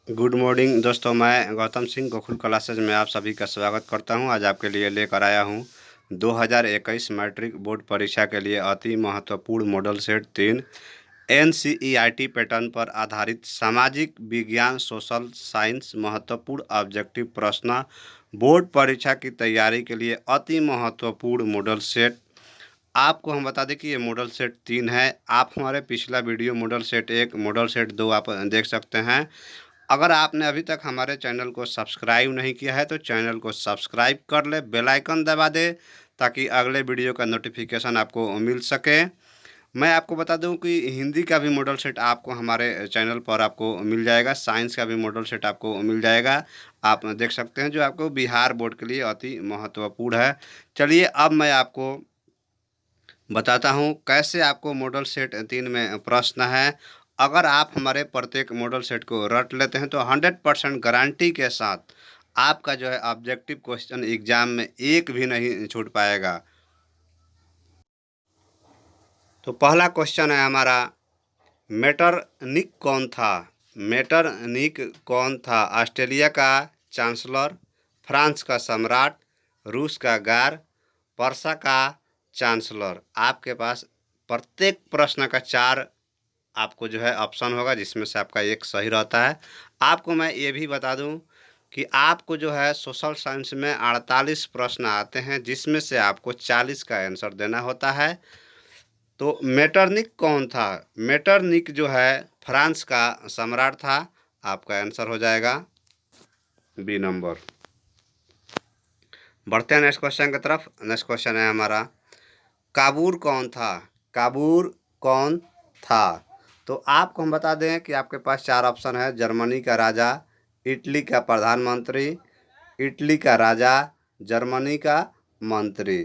Good morning दोस्तों। मैं Gautam Singh Gokul classes में आप सभी का स्वागत करता हूं। आज आपके लिए लेकर आया हूं 2021 मैट्रिक बोर्ड परीक्षा के लिए अति महत्वपूर्ण मॉडल सेट 3 NCERT पैटर्न पर आधारित सामाजिक विज्ञान सोशल साइंस महत्वपूर्ण ऑब्जेक्टिव प्रश्न बोर्ड परीक्षा की तैयारी के लिए अति महत्वपूर्ण मॉडल सेट। आपको हम बता दें कि ये मॉडल सेट 3 है। आप हमारे पिछला video model set 1 model set 2 आप देख सकते हैं। अगर आपने अभी तक हमारे चैनल को सब्सक्राइब नहीं किया है तो चैनल को सब्सक्राइब कर ले, बेल आइकन दबा दे ताकि अगले वीडियो का नोटिफिकेशन आपको मिल सके। मैं आपको बता दूं कि हिंदी का भी मॉडल सेट आपको हमारे चैनल पर आपको मिल जाएगा, साइंस का भी मॉडल सेट आपको मिल जाएगा। आप देख सकते हैं जो आपको बिहार बोर्ड के लिए अति महत्वपूर्ण है। चलिए अब मैं आपको बताता हूँ कैसे आपको मॉडल सेट 3 में प्रश्न है। अगर आप हमारे प्रत्येक मॉडल सेट को रट लेते हैं तो 100% गारंटी के साथ आपका जो है ऑब्जेक्टिव क्वेश्चन एग्जाम में एक भी नहीं छूट पाएगा। तो पहला क्वेश्चन है हमारा, मेटरनिक कौन था? मेटरनिक कौन था? ऑस्ट्रेलिया का चांसलर, फ्रांस का सम्राट, रूस का गार, पर्सा का चांसलर। आपके पास प्रत्येक प्रश्न का 4 आपको जो है ऑप्शन होगा जिसमें से आपका एक सही रहता है। आपको मैं ये भी बता दूं कि आपको जो है सोशल साइंस में 48 प्रश्न आते हैं जिसमें से आपको 40 का आंसर देना होता है। तो मेटरनिक कौन था? मेटरनिक जो है फ्रांस का सम्राट था। आपका आंसर हो जाएगा बी नंबर। बढ़ते हैं नेक्स्ट क्वेश्चन की तरफ। नेक्स्ट क्वेश्चन है हमारा, काबूल कौन था? काबूल कौन था? तो आपको हम बता दें कि आपके पास 4 ऑप्शन है। जर्मनी का राजा, इटली का प्रधानमंत्री, इटली का राजा, जर्मनी का मंत्री।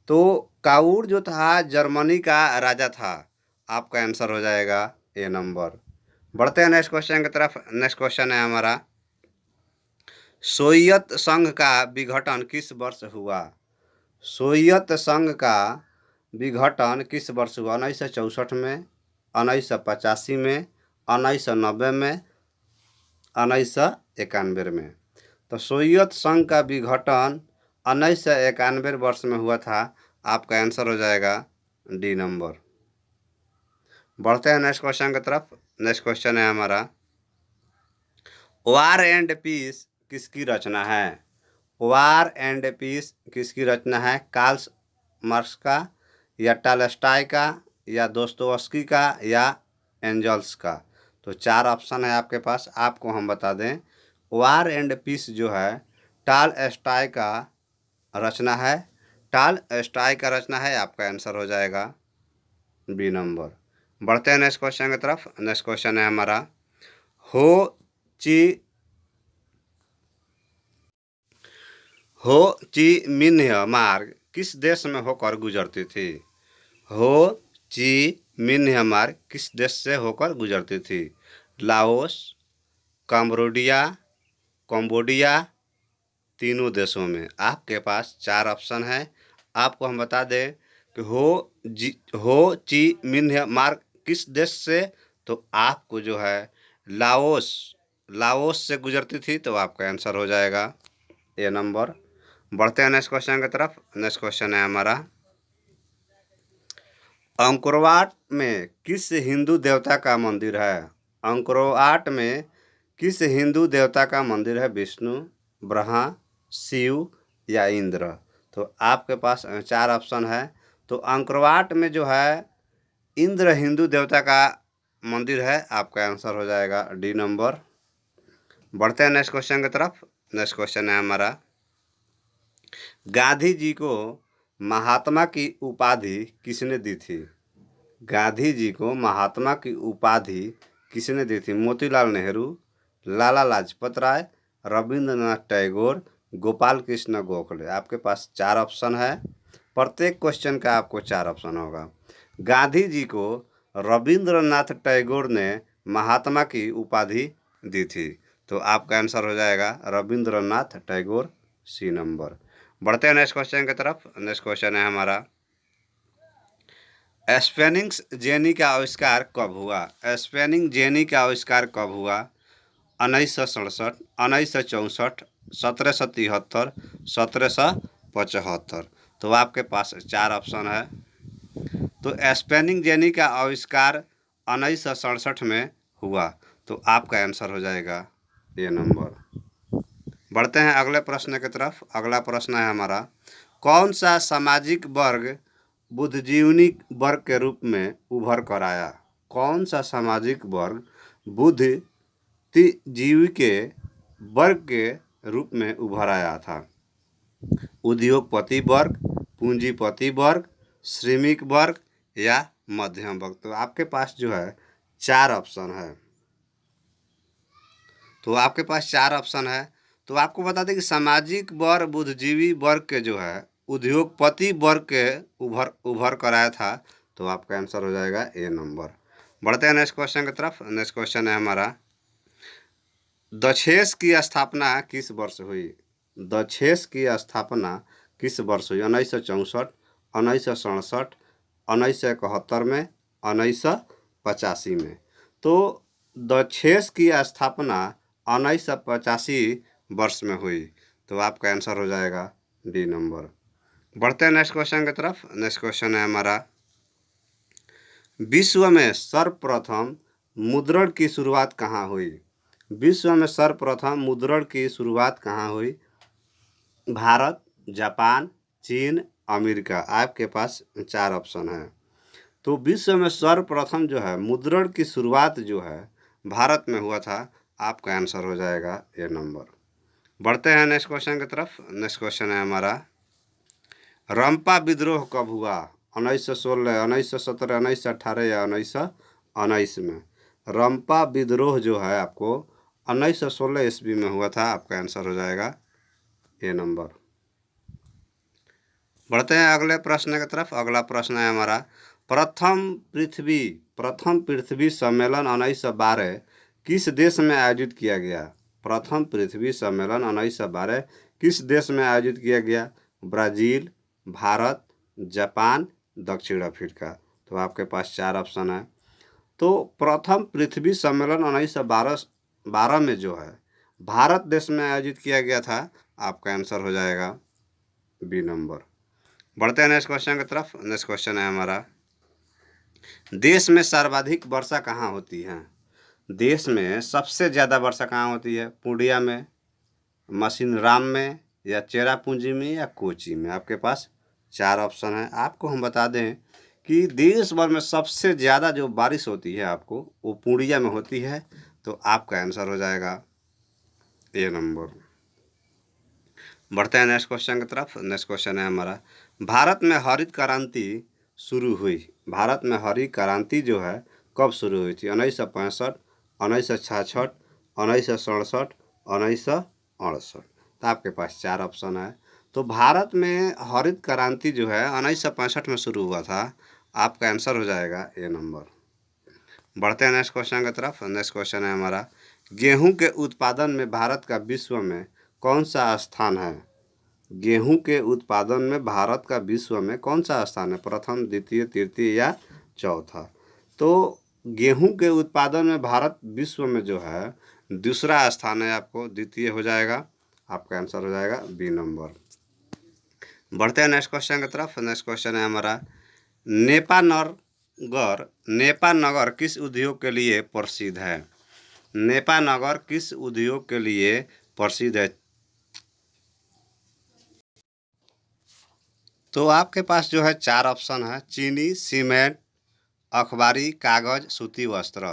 तो काबूल जो था जर्मनी का राजा था। आपका आंसर हो जाएगा ए नंबर। बढ़ते हैं नेक्स्ट क्वेश्चन की तरफ। नेक्स्ट क्वेश्चन है हमारा, सोवियत संघ का विघटन किस वर्ष हुआ? सोवियत संघ का विघटन किस वर्ष हुआ? 1964 में, 1985 में, 1990 में, 1991 में। तो सोवियत संघ का विघटन 1991 वर्ष में हुआ था। आपका आंसर हो जाएगा डी नंबर। बढ़ते हैं नेक्स्ट क्वेश्चन की तरफ। नेक्स्ट क्वेश्चन है हमारा, वार एंड पीस किसकी रचना है? वार एंड पीस किसकी रचना है? कार्ल मार्क्स का, या टॉलस्टॉय का, या दोस्तोवस्की का, या एंजल्स का। तो 4 ऑप्शन है आपके पास। आपको हम बता दें वार एंड पीस जो है टॉलस्टॉय का रचना है। टॉलस्टॉय का रचना है। आपका आंसर हो जाएगा बी नंबर। बढ़ते हैं नेक्स्ट क्वेश्चन की तरफ। नेक्स्ट क्वेश्चन है हमारा, हो ची हो ची मिन्ह मार्ग किस देश में होकर गुजरती थी? हो ची मिन्ह मार्ग किस देश से होकर गुजरती थी? लाओस, कंबोडिया, कंबोडिया, तीनों देशों में। आपके पास 4 ऑप्शन है। आपको हम बता दें कि हो ची मिन्ह मार्ग किस देश से? तो आपको जो है लाओस लाओस से गुजरती थी। तो आपका आंसर हो जाएगा ए नंबर। बढ़ते हैं नेक्स्ट क्वेश्चन की तरफ। नेक्स्ट क्वेश्चन है हमारा, अंकोरवाट में किस हिंदू देवता का मंदिर है? अंकोरवाट में किस हिंदू देवता का मंदिर है? विष्णु, ब्रह्मा, शिव, या इंद्र। तो आपके पास 4 ऑप्शन है। तो अंकोरवाट में जो है इंद्र हिंदू देवता का मंदिर है। आपका आंसर हो जाएगा डी नंबर। बढ़ते हैं नेक्स्ट क्वेश्चन की तरफ। नेक्स्ट क्वेश्चन है हमारा, गांधी जी को महात्मा की उपाधि किसने दी थी? गांधी जी को महात्मा की उपाधि किसने दी थी? मोतीलाल नेहरू, लाला लाजपत राय, रविंद्रनाथ टैगोर, गोपाल कृष्ण गोखले। आपके पास 4 ऑप्शन है। प्रत्येक क्वेश्चन का आपको 4 ऑप्शन होगा। गांधी जी को रविंद्रनाथ टैगोर ने महात्मा की उपाधि दी थी। तो आपका आंसर हो जाएगा रविंद्रनाथ टैगोर, सी नंबर। बढ़ते हैं नेक्स्ट क्वेश्चन की तरफ। नेक्स्ट क्वेश्चन है हमारा, स्पेनिंग जेनी का आविष्कार कब हुआ? स्पेनिंग जेनी का आविष्कार कब हुआ? 1967, 1964, 1773, 1775। तो आपके पास चार ऑप्शन है। तो स्पेनिंग जेनी का आविष्कार 1967 में हुआ। तो आपका आंसर हो जाएगा ये नंबर। बढ़ते हैं अगले प्रश्न की तरफ। अगला प्रश्न है हमारा, कौन सा सामाजिक वर्ग बुद्धिजीवी वर्ग के रूप में उभर कर आया? कौन सा सामाजिक वर्ग बुद्धिजीवी के वर्ग के रूप में उभर आया था? उद्योगपति वर्ग, पूंजीपति वर्ग, श्रमिक वर्ग या मध्यम वर्ग? तो आपके पास जो है चार ऑप्शन है। तो आपके पास चार ऑप्शन है। तो आपको बता दें कि सामाजिक वर्ग बुद्धिजीवी वर्ग के जो है उद्योगपति वर्ग के उभर उभर कर आया था। तो आपका आंसर हो जाएगा ए नंबर। बढ़ते हैं नेक्स्ट क्वेश्चन की तरफ। नेक्स्ट क्वेश्चन है हमारा, दक्षेस की स्थापना किस वर्ष हुई? दक्षेस की स्थापना किस वर्ष हुई? 1964, 1967, 1971 में, 1985 में। तो दक्षेस की स्थापना 1985 वर्ष में हुई। तो आपका आंसर हो जाएगा डी नंबर। बढ़ते हैं नेक्स्ट क्वेश्चन की तरफ। नेक्स्ट क्वेश्चन है हमारा, विश्व में सर्वप्रथम मुद्रण की शुरुआत कहाँ हुई? विश्व में सर्वप्रथम मुद्रण की शुरुआत कहाँ हुई? भारत, जापान, चीन, अमेरिका। आपके पास चार ऑप्शन है। तो विश्व में सर्वप्रथम जो है मुद्रण की शुरुआत जो है भारत में हुआ था। आपका आंसर हो जाएगा ये नंबर। बढ़ते हैं नेक्स्ट क्वेश्चन की तरफ। नेक्स्ट क्वेश्चन है हमारा, रंपा विद्रोह कब हुआ? 1916, 1917, 1918 या 1919 में? रंपा विद्रोह जो है आपको 1916 ईस्वी में हुआ था। आपका आंसर हो जाएगा ये नंबर। बढ़ते हैं अगले प्रश्न की तरफ। अगला प्रश्न है हमारा, प्रथम पृथ्वी सम्मेलन 1912 किस देश में आयोजित किया गया? प्रथम पृथ्वी सम्मेलन 1912 किस देश में आयोजित किया गया? ब्राज़ील, भारत, जापान, दक्षिण अफ्रीका। तो आपके पास चार ऑप्शन है। तो प्रथम पृथ्वी सम्मेलन 1912 में जो है भारत देश में आयोजित किया गया था। आपका आंसर हो जाएगा बी नंबर। बढ़ते हैं नेक्स्ट क्वेश्चन की तरफ। नेक्स्ट क्वेश्चन है हमारा, देश में सर्वाधिक वर्षा कहाँ होती है? देश में सबसे ज़्यादा वर्षा कहाँ होती है? पूर्णिया में, मशीनराम में या चेरापूंजी में या कोची में? आपके पास चार ऑप्शन है। आपको हम बता दें कि देश भर में सबसे ज़्यादा जो बारिश होती है आपको वो पूर्णिया में होती है। तो आपका आंसर हो जाएगा ए नंबर। बढ़ते हैं नेक्स्ट क्वेश्चन की तरफ। नेक्स्ट क्वेश्चन है हमारा, भारत में हरित क्रांति शुरू हुई। भारत में हरित क्रांति जो है कब शुरू हुई थी? 1965, 1966, 1967, 1968। तो आपके पास चार ऑप्शन है। तो भारत में हरित क्रांति जो है 1965 में शुरू हुआ था। आपका आंसर हो जाएगा ए नंबर। बढ़ते हैं नेक्स्ट क्वेश्चन की तरफ। नेक्स्ट क्वेश्चन है हमारा, गेहूं के उत्पादन में भारत का विश्व में कौन सा स्थान है? गेहूं के उत्पादन में भारत का विश्व में कौन सा स्थान है? प्रथम, द्वितीय, तृतीय या चौथा? तो गेहूं के उत्पादन में भारत विश्व में जो है दूसरा स्थान है। आपको द्वितीय हो जाएगा। आपका आंसर हो जाएगा बी नंबर। बढ़ते हैं नेक्स्ट क्वेश्चन की तरफ। नेक्स्ट क्वेश्चन है हमारा, नेपानगर किस उद्योग के लिए प्रसिद्ध है? नेपानगर किस उद्योग के लिए प्रसिद्ध है? तो आपके पास जो है चार ऑप्शन है, चीनी, सीमेंट, अखबारी कागज, सूती वस्त्र।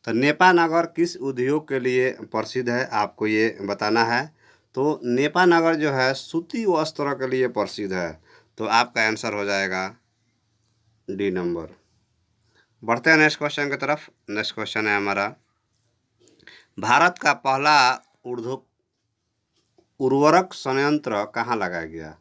तो नेपानगर किस उद्योग के लिए प्रसिद्ध है आपको ये बताना है। तो नेपानगर जो है सूती वस्त्र के लिए प्रसिद्ध है। तो आपका आंसर हो जाएगा डी नंबर। बढ़ते हैं नेक्स्ट क्वेश्चन की तरफ। नेक्स्ट क्वेश्चन है हमारा, भारत का पहला उर्वरक संयंत्र कहाँ लगाया गया?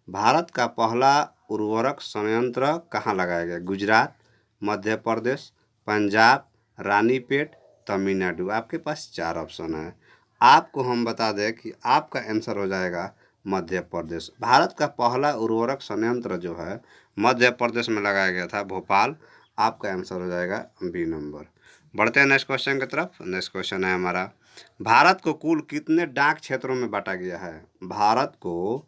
भारत का पहला उर्वरक संयंत्र कहाँ लगाया गया? गुजरात, मध्य प्रदेश, पंजाब, रानीपेट, तमिलनाडु। आपके पास चार ऑप्शन है। आपको हम बता दें कि आपका आंसर हो जाएगा मध्य प्रदेश। भारत का पहला उर्वरक संयंत्र जो है मध्य प्रदेश में लगाया गया था, भोपाल। आपका आंसर हो जाएगा बी नंबर। बढ़ते हैं नेक्स्ट क्वेश्चन की तरफ। नेक्स्ट क्वेश्चन है हमारा, भारत को कुल कितने डाक क्षेत्रों में बांटा गया है? भारत को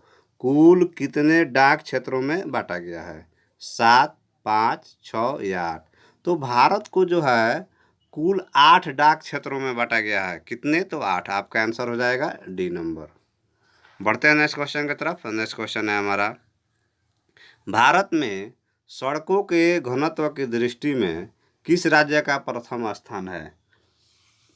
कुल कितने डाक क्षेत्रों में बांटा गया है? 7, 5, 6 या 8? तो भारत को जो है कुल 8 डाक क्षेत्रों में बांटा गया है। कितने? तो 8। आपका आंसर हो जाएगा डी नंबर। बढ़ते हैं नेक्स्ट क्वेश्चन की तरफ। नेक्स्ट क्वेश्चन है हमारा, भारत में सड़कों के घनत्व की दृष्टि में किस राज्य का प्रथम स्थान है?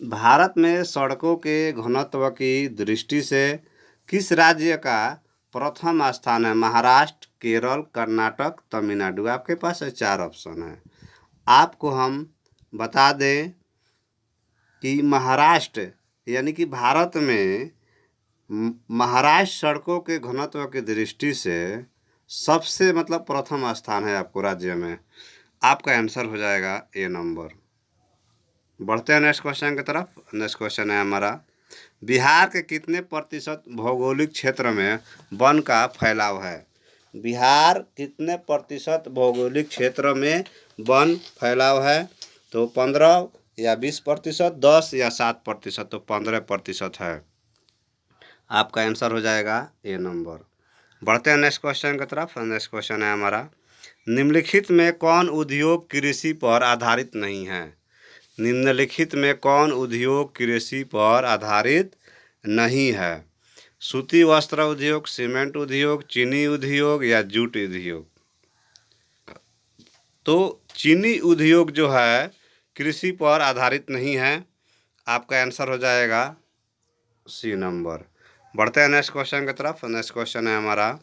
भारत में सड़कों के घनत्व की दृष्टि से किस राज्य का प्रथम स्थान है? महाराष्ट्र, केरल, कर्नाटक, तमिलनाडु। आपके पास 4 ऑप्शन है। आपको हम बता दें कि महाराष्ट्र यानी कि भारत में महाराष्ट्र सड़कों के घनत्व की दृष्टि से सबसे मतलब प्रथम स्थान है आपको राज्य में। आपका आंसर हो जाएगा ए नंबर। बढ़ते हैं नेक्स्ट क्वेश्चन की तरफ। नेक्स्ट क्वेश्चन है हमारा, बिहार के कितने प्रतिशत भौगोलिक क्षेत्र में वन का फैलाव है? बिहार कितने प्रतिशत भौगोलिक क्षेत्र में वन फैलाव है? तो 15 या 20%, 10 या 7%। तो 15% है। आपका आंसर हो जाएगा ए नंबर। बढ़ते हैं नेक्स्ट क्वेश्चन की तरफ। नेक्स्ट क्वेश्चन है हमारा, निम्नलिखित में कौन उद्योग कृषि पर आधारित नहीं है? निम्नलिखित में कौन उद्योग कृषि पर आधारित नहीं है? सूती वस्त्र उद्योग, सीमेंट उद्योग, चीनी उद्योग या जूट उद्योग? तो चीनी उद्योग जो है कृषि पर आधारित नहीं है। आपका आंसर हो जाएगा सी नंबर। बढ़ते हैं नेक्स्ट क्वेश्चन की तरफ। नेक्स्ट क्वेश्चन है हमारा,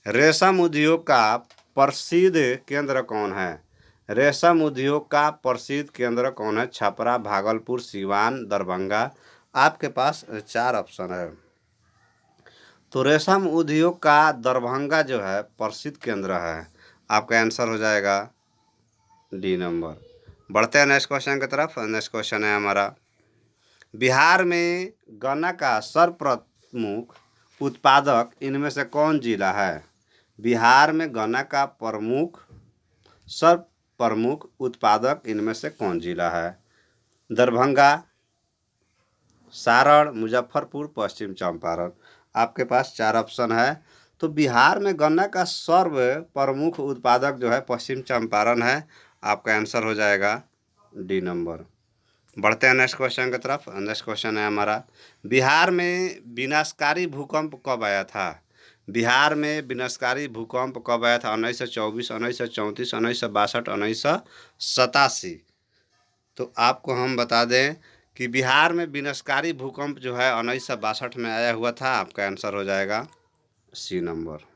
रेशम उद्योग का प्रसिद्ध केंद्र कौन है? रेशम उद्योग का प्रसिद्ध केंद्र कौन है? छपरा, भागलपुर, सीवान, दरभंगा। आपके पास 4 ऑप्शन है। तो रेशम उद्योग का दरभंगा जो है प्रसिद्ध केंद्र है। आपका आंसर हो जाएगा डी नंबर। बढ़ते हैं नेक्स्ट क्वेश्चन की तरफ। नेक्स्ट क्वेश्चन है हमारा, बिहार में गन्ना का सर्वप्रमुख उत्पादक इनमें से कौन जिला है? बिहार में गन्ना का सर्वप्रमुख उत्पादक इनमें से कौन जिला है? दरभंगा, सारण, मुजफ्फरपुर, पश्चिम चंपारण। आपके पास 4 ऑप्शन है। तो बिहार में गन्ना का सर्व प्रमुख उत्पादक जो है पश्चिम चंपारण है। आपका आंसर हो जाएगा डी नंबर। बढ़ते हैं नेक्स्ट क्वेश्चन की तरफ। नेक्स्ट क्वेश्चन है हमारा, बिहार में विनाशकारी भूकंप कब आया था? बिहार में विनाशकारी भूकंप कब आया था? 1924, 1934, 1962, 1987। तो आपको हम बता दें कि बिहार में विनाशकारी भूकंप जो है 1962 में आया हुआ था। आपका आंसर हो जाएगा सी नंबर।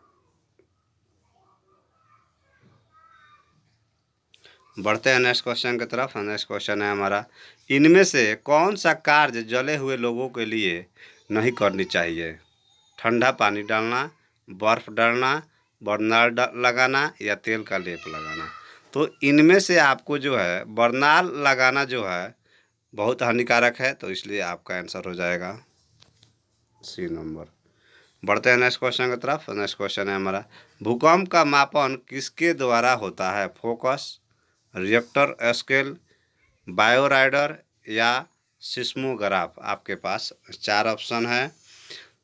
बढ़ते हैं नेक्स्ट क्वेश्चन की तरफ। नेक्स्ट क्वेश्चन है हमारा, इनमें से कौन सा कार्य जले हुए लोगों के लिए नहीं करनी चाहिए? ठंडा पानी डालना, बर्फ़ डालना, बरनाल लगाना या तेल का लेप लगाना? तो इनमें से आपको जो है बरनाल लगाना जो है बहुत हानिकारक है। तो इसलिए आपका आंसर हो जाएगा सी नंबर। बढ़ते हैं नेक्स्ट क्वेश्चन की तरफ। नेक्स्ट क्वेश्चन है हमारा, भूकंप का मापन किसके द्वारा होता है? फोकस, रिएक्टर स्केल, बायोराइडर या सिस्मोग्राफ? आपके पास 4 ऑप्शन है।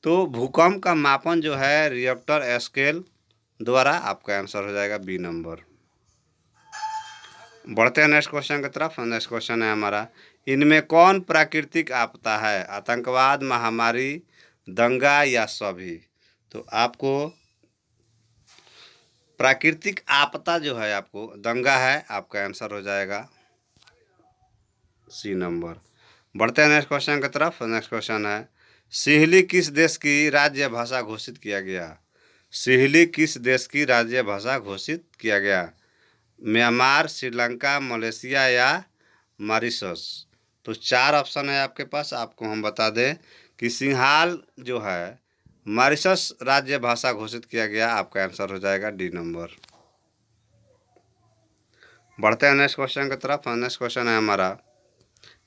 तो भूकंप का मापन जो है रिएक्टर स्केल द्वारा। आपका आंसर हो जाएगा बी नंबर। बढ़ते हैं नेक्स्ट क्वेश्चन की तरफ। नेक्स्ट क्वेश्चन है हमारा, इनमें कौन प्राकृतिक आपदा है? आतंकवाद, महामारी, दंगा या सभी? तो आपको प्राकृतिक आपदा जो है आपको दंगा है। आपका आंसर हो जाएगा सी नंबर। बढ़ते हैं नेक्स्ट क्वेश्चन की तरफ। नेक्स्ट क्वेश्चन है, सिहली किस देश की राज्य भाषा घोषित किया गया? सिहली किस देश की राज्य भाषा घोषित किया गया? म्यांमार, श्रीलंका, मलेशिया या मॉरिशस? तो 4 ऑप्शन है आपके पास। आपको हम बता दें कि सिंहाल जो है मॉरिशस राज्य भाषा घोषित किया गया। आपका आंसर हो जाएगा डी नंबर। बढ़ते हैं नेक्स्ट क्वेश्चन की तरफ। नेक्स्ट क्वेश्चन है हमारा,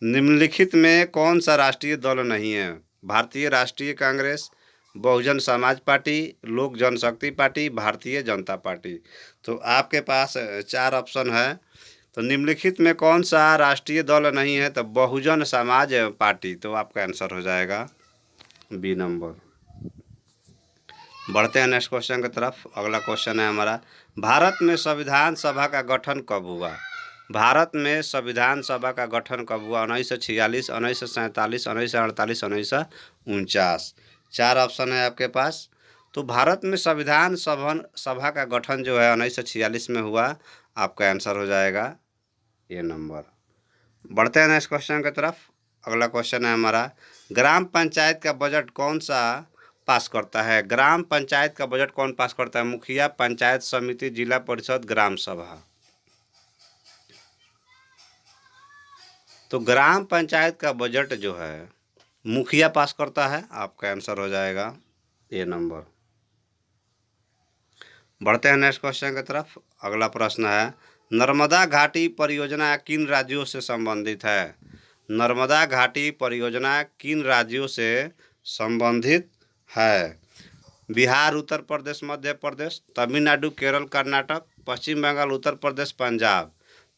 निम्नलिखित में कौन सा राष्ट्रीय दल नहीं है? भारतीय राष्ट्रीय कांग्रेस, बहुजन समाज पार्टी, लोक जनशक्ति पार्टी, भारतीय जनता पार्टी? तो आपके पास 4 ऑप्शन है। तो निम्नलिखित में कौन सा राष्ट्रीय दल नहीं है? तो बहुजन समाज पार्टी। तो आपका आंसर हो जाएगा बी नंबर। बढ़ते हैं नेक्स्ट क्वेश्चन की तरफ। अगला क्वेश्चन है हमारा, भारत में संविधान सभा का गठन कब हुआ? भारत में संविधान सभा का गठन कब हुआ? 1946, 1947, 1948, 1949। चार ऑप्शन है आपके पास। तो भारत में संविधान सभा का गठन जो है 1946 में हुआ। आपका आंसर हो जाएगा ये नंबर। बढ़ते हैं नेक्स्ट क्वेश्चन की तरफ। अगला क्वेश्चन है हमारा, ग्राम पंचायत का बजट कौन सा पास करता है? ग्राम पंचायत का बजट कौन पास करता है? मुखिया, पंचायत समिति, जिला परिषद, ग्राम सभा। तो ग्राम पंचायत का बजट जो है मुखिया पास करता है। आपका आंसर हो जाएगा ए नंबर। बढ़ते हैं नेक्स्ट क्वेश्चन की तरफ। अगला प्रश्न है, नर्मदा घाटी परियोजना किन राज्यों से संबंधित है? नर्मदा घाटी परियोजना किन राज्यों से संबंधित है? बिहार, उत्तर प्रदेश, मध्य प्रदेश, तमिलनाडु, केरल, कर्नाटक, पश्चिम बंगाल, उत्तर प्रदेश, पंजाब।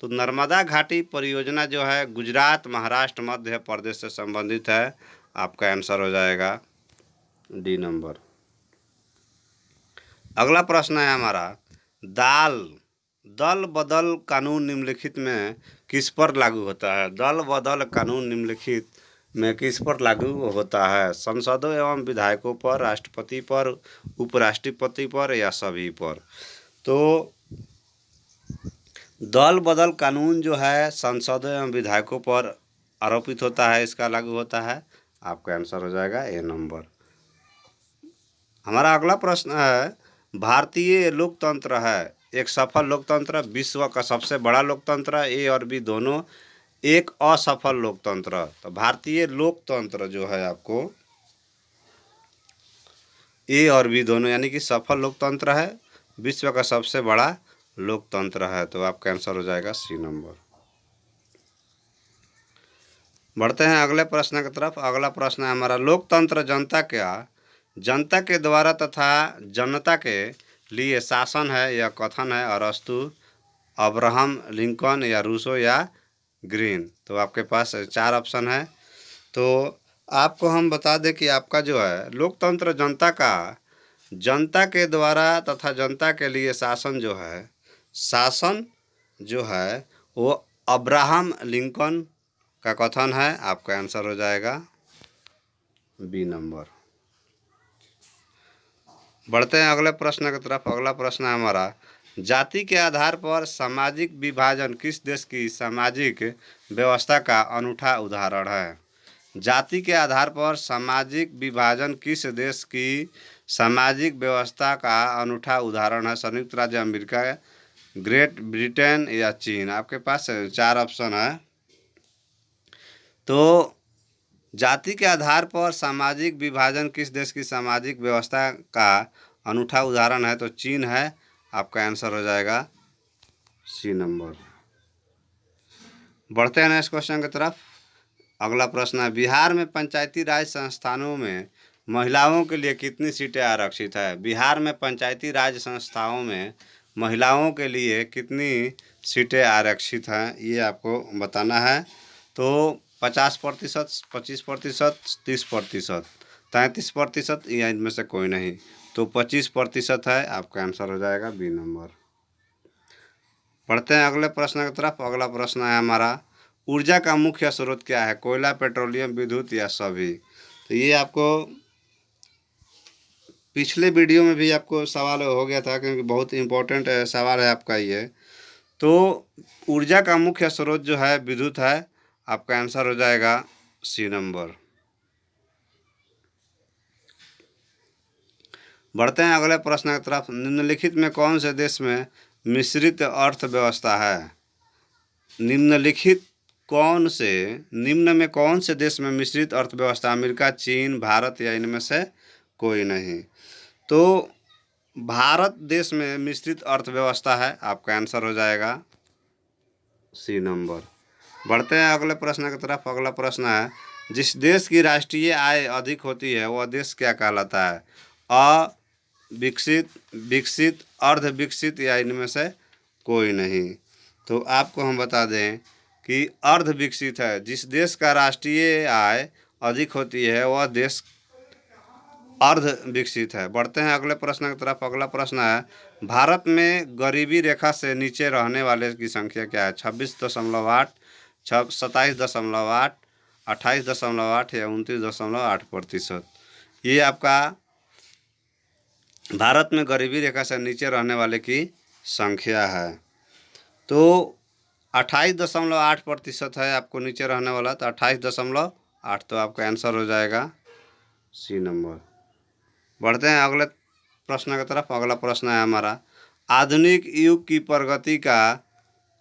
तो नर्मदा घाटी परियोजना जो है गुजरात, महाराष्ट्र, मध्य प्रदेश से संबंधित है। आपका आंसर हो जाएगा डी नंबर। अगला प्रश्न है हमारा, दल बदल कानून निम्नलिखित में किस पर लागू होता है? दल बदल कानून निम्नलिखित में किस पर लागू होता है? सांसदों एवं विधायकों पर, राष्ट्रपति पर, उपराष्ट्रपति पर या सभी पर? तो दल बदल कानून जो है सांसदों एवं विधायकों पर आरोपित होता है, इसका लागू होता है। आपका आंसर हो जाएगा ए नंबर। हमारा अगला प्रश्न है, भारतीय लोकतंत्र है एक सफल लोकतंत्र, विश्व का सबसे बड़ा लोकतंत्र, ए और बी दोनों, एक असफल लोकतंत्र। तो भारतीय लोकतंत्र जो है आपको ए और बी दोनों यानी कि सफल लोकतंत्र है, विश्व का सबसे बड़ा लोकतंत्र है। तो आपका आंसर हो जाएगा सी नंबर। बढ़ते हैं अगले प्रश्न की तरफ। अगला प्रश्न है हमारा, लोकतंत्र जनता के द्वारा तथा जनता के लिए शासन है या कथन है? अरस्तु, अब्राहम लिंकन या रूसो या ग्रीन। तो आपके पास चार ऑप्शन है। तो आपको हम बता दें कि आपका जो है लोकतंत्र जनता के द्वारा तथा जनता के लिए शासन जो है वो अब्राहम लिंकन का कथन है। आपका आंसर हो जाएगा बी नंबर। बढ़ते हैं अगले प्रश्न की तरफ। अगला प्रश्न है हमारा, जाति के आधार पर सामाजिक विभाजन किस देश की सामाजिक व्यवस्था का अनूठा उदाहरण है? जाति के आधार पर सामाजिक विभाजन किस देश की सामाजिक व्यवस्था का अनूठा उदाहरण है? संयुक्त राज्य अमेरिका, ग्रेट ब्रिटेन या चीन। आपके पास चार ऑप्शन है। तो जाति के आधार पर सामाजिक विभाजन किस देश की सामाजिक व्यवस्था का अनूठा उदाहरण है? तो चीन है। आपका आंसर हो जाएगा सी नंबर। बढ़ते हैं नेक्स्ट क्वेश्चन की तरफ। अगला प्रश्न है, बिहार में पंचायती राज संस्थानों में महिलाओं के लिए कितनी सीटें आरक्षित है? बिहार में पंचायती राज संस्थाओं में महिलाओं के लिए कितनी सीटें आरक्षित हैं, ये आपको बताना है। तो 50%, 25%, 30%, 33% या इनमें से कोई नहीं। तो 25% है। आपका आंसर हो जाएगा बी नंबर। पढ़ते हैं अगले प्रश्न की तरफ। अगला प्रश्न है हमारा, ऊर्जा का मुख्य स्रोत क्या है? कोयला, पेट्रोलियम, विद्युत या सभी? तो ये आपको पिछले वीडियो में भी आपको सवाल हो गया था, क्योंकि बहुत इम्पोर्टेंट सवाल है आपका ये। तो ऊर्जा का मुख्य स्रोत जो है विद्युत है। आपका आंसर हो जाएगा सी नंबर। बढ़ते हैं अगले प्रश्न की तरफ। निम्नलिखित में कौन से देश में मिश्रित अर्थव्यवस्था है? निम्न में कौन से देश में मिश्रित अर्थव्यवस्था? अमेरिका, चीन, भारत या इनमें से कोई नहीं। तो भारत देश में मिश्रित अर्थव्यवस्था है। आपका आंसर हो जाएगा सी नंबर। बढ़ते हैं अगले प्रश्न की तरफ। अगला प्रश्न है, जिस देश की राष्ट्रीय आय अधिक होती है वह देश क्या कहलाता है? अविकसित, विकसित, अर्ध विकसित या इनमें से कोई नहीं। तो आपको हम बता दें कि अर्ध विकसित है। जिस देश का राष्ट्रीय आय अधिक होती है वह देश अर्ध विकसित है। बढ़ते हैं अगले प्रश्न की तरफ। अगला प्रश्न है, भारत में गरीबी रेखा से नीचे रहने वाले की संख्या क्या है? 26.8, 27.8, 28.8 या 29.8%। ये आपका भारत में गरीबी रेखा से नीचे रहने वाले की संख्या है। तो 28.8% है आपको नीचे रहने वाला, तो 28.8 तो आपका आंसर हो जाएगा सी नंबर। बढ़ते हैं अगले प्रश्न की तरफ। अगला प्रश्न है हमारा, आधुनिक युग की प्रगति का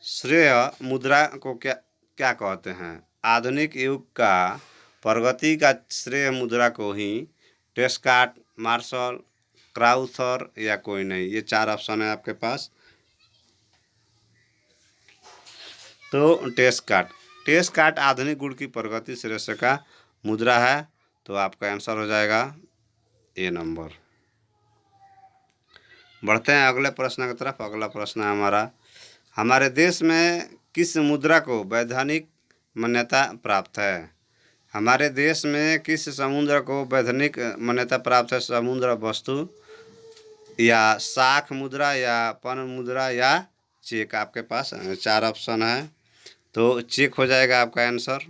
श्रेय मुद्रा को क्या क्या कहते हैं? आधुनिक युग का प्रगति का श्रेय मुद्रा को ही टेस्काट, मार्शल, क्राउथर या कोई नहीं। ये 4 ऑप्शन है आपके पास। तो टेस्काट आधुनिक युग की प्रगति श्रेय का मुद्रा है, तो आपका आंसर हो जाएगा ए नंबर। बढ़ते हैं अगले प्रश्न की तरफ। अगला प्रश्न है हमारा, हमारे देश में किस मुद्रा को वैधानिक मान्यता प्राप्त है? हमारे देश में किस समुद्र को वैधानिक मान्यता प्राप्त है? समुद्र वस्तु या शाख मुद्रा या पन मुद्रा या चेक। आपके पास 4 ऑप्शन है, तो चेक हो जाएगा आपका आंसर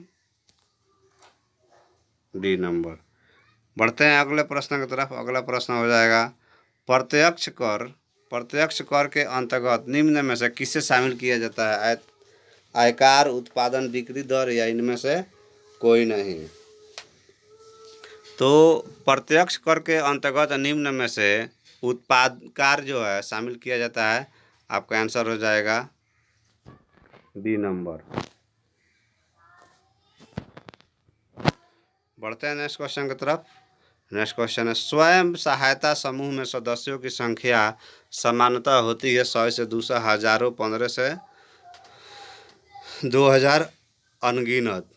डी नंबर। बढ़ते हैं अगले प्रश्न की तरफ। अगला प्रश्न हो जाएगा, प्रत्यक्ष कर के अंतर्गत निम्न में से किसे शामिल किया जाता है? आयकर, उत्पादन, बिक्री दर या इनमें से कोई नहीं। तो प्रत्यक्ष कर के अंतर्गत निम्न में से उत्पादकार जो है शामिल किया जाता है। आपका आंसर हो जाएगा बी नंबर। बढ़ते हैं नेक्स्ट क्वेश्चन की तरफ। नेक्स्ट क्वेश्चन है, स्वयं सहायता समूह में सदस्यों की संख्या सामान्यतः होती है 100 से 200, हजारों, 15 से 2000 अनगिनत।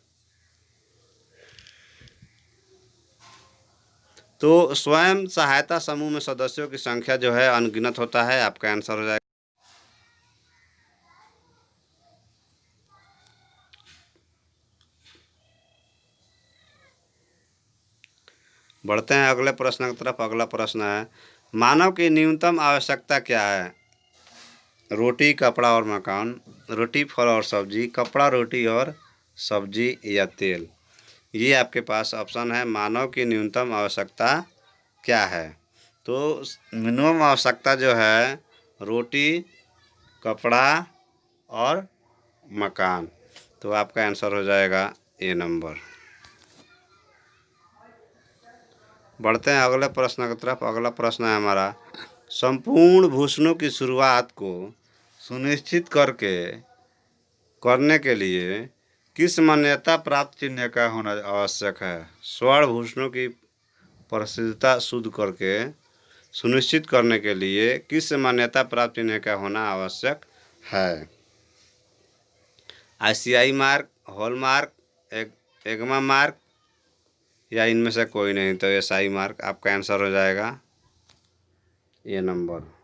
तो स्वयं सहायता समूह में सदस्यों की संख्या जो है अनगिनत होता है। आपका आंसर हो जाएगा। बढ़ते हैं अगले प्रश्न की तरफ। अगला प्रश्न है, मानव की न्यूनतम आवश्यकता क्या है? रोटी, कपड़ा और मकान, रोटी, फल और सब्जी, कपड़ा, रोटी और सब्जी या तेल। ये आपके पास ऑप्शन है। मानव की न्यूनतम आवश्यकता क्या है? तो मिनिमम आवश्यकता जो है रोटी, कपड़ा और मकान, तो आपका आंसर हो जाएगा ए नंबर। बढ़ते हैं अगले प्रश्न की तरफ। अगला प्रश्न है हमारा, संपूर्ण भूषणों की शुरुआत को सुनिश्चित करने के लिए किस मान्यता प्राप्त चिन्ह का होना आवश्यक है? स्वर्ण भूषणों की प्रसिद्धता शुद्ध करके सुनिश्चित करने के लिए किस मान्यता प्राप्त चिन्ह का होना आवश्यक है? ICI मार्क, हॉलमार्क, एगमा मार्क या इनमें से कोई नहीं। तो SI मार्क आपका आंसर हो जाएगा ये नंबर।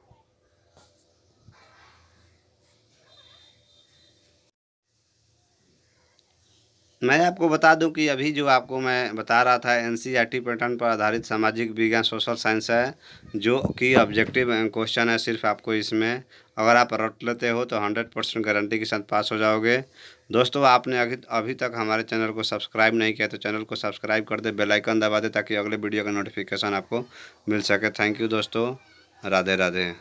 मैं आपको बता दूं कि अभी जो आपको मैं बता रहा था NCERT पैटर्न पर आधारित सामाजिक विज्ञान सोशल साइंस है, जो कि ऑब्जेक्टिव क्वेश्चन है। सिर्फ आपको इसमें अगर आप रट लेते हो तो 100% गारंटी के साथ पास हो जाओगे। दोस्तों, आपने अभी तक हमारे चैनल को सब्सक्राइब नहीं किया तो चैनल को सब्सक्राइब कर दे, बेल आइकन दबा दे ताकि अगले वीडियो का नोटिफिकेशन आपको मिल सके। थैंक यू दोस्तों, राधे राधे।